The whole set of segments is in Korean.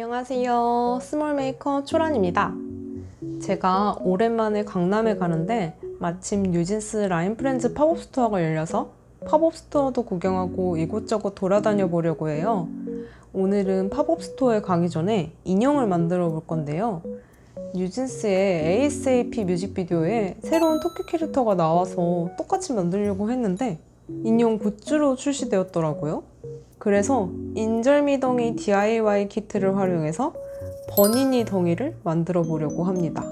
안녕하세요. 스몰 메이커 초란입니다. 제가 오랜만에 강남에 가는데 마침 뉴진스 라인 프렌즈 팝업 스토어가 열려서 팝업 스토어도 구경하고 이곳저곳 돌아다녀 보려고 해요. 오늘은 팝업 스토어에 가기 전에 인형을 만들어 볼 건데요. 뉴진스의 ASAP 뮤직비디오에 새로운 토끼 캐릭터가 나와서 똑같이 만들려고 했는데 인형 굿즈로 출시되었더라고요. 그래서 인절미덩이 DIY 키트를 활용해서 버니니 덩이를 만들어 보려고 합니다.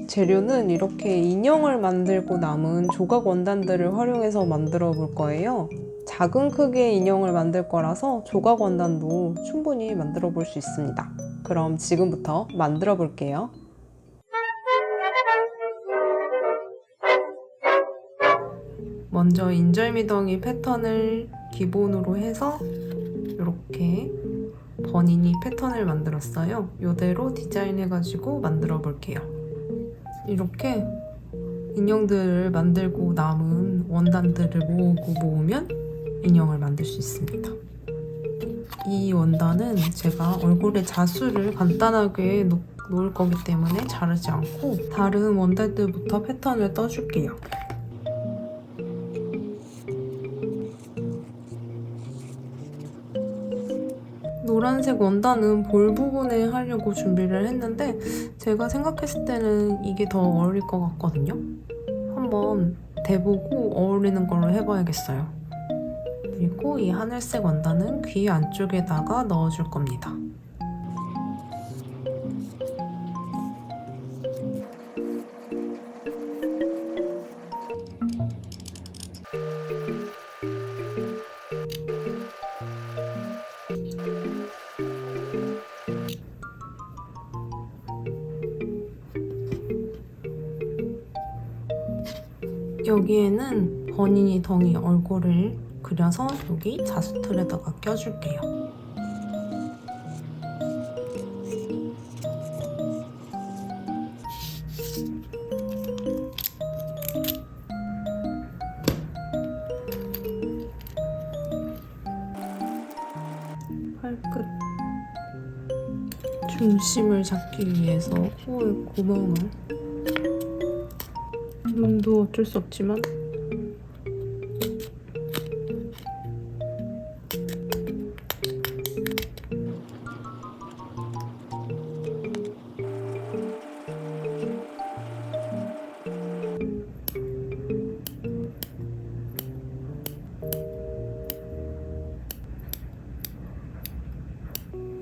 재료는 이렇게 인형을 만들고 남은 조각 원단들을 활용해서 만들어 볼 거예요. 작은 크기의 인형을 만들 거라서 조각 원단도 충분히 만들어 볼 수 있습니다. 그럼 지금부터 만들어 볼게요. 먼저 인절미덩이 패턴을 기본으로 해서 이렇게 버니니 패턴을 만들었어요. 이대로 디자인해가지고 만들어 볼게요. 이렇게 인형들을 만들고 남은 원단들을 모으면 인형을 만들 수 있습니다. 이 원단은 제가 얼굴에 자수를 간단하게 놓을 거기 때문에 자르지 않고 다른 원단들부터 패턴을 떠줄게요. 노란색 원단은 볼 부분에 하려고 준비를 했는데 제가 생각했을 때는 이게 더 어울릴 것 같거든요. 한번 대보고 어울리는 걸로 해봐야겠어요. 그리고 이 하늘색 원단은 귀 안쪽에다가 넣어줄 겁니다. 여기에는 버니니 덩이 얼굴을 그려서 여기 자수틀에다가 껴줄게요. 팔끝 중심을 잡기 위해서 코에 구멍을, 눈도 어쩔 수 없지만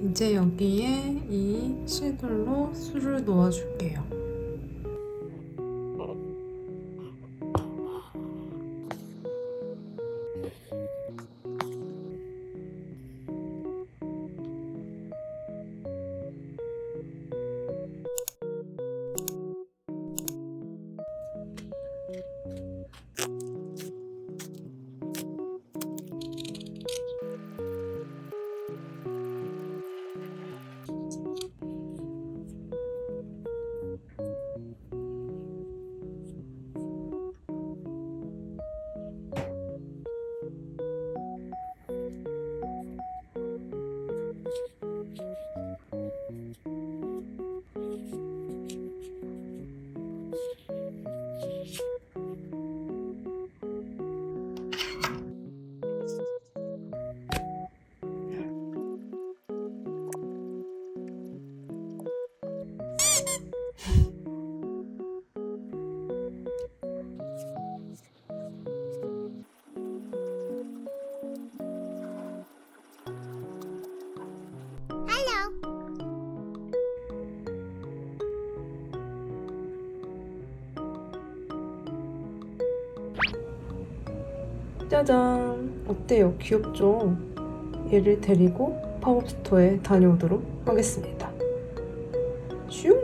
이제 여기에 이 실들로 술을 놓아줄게요. 짜잔! 어때요? 귀엽죠? 얘를 데리고 팝업 스토어에 다녀오도록 하겠습니다. 슈!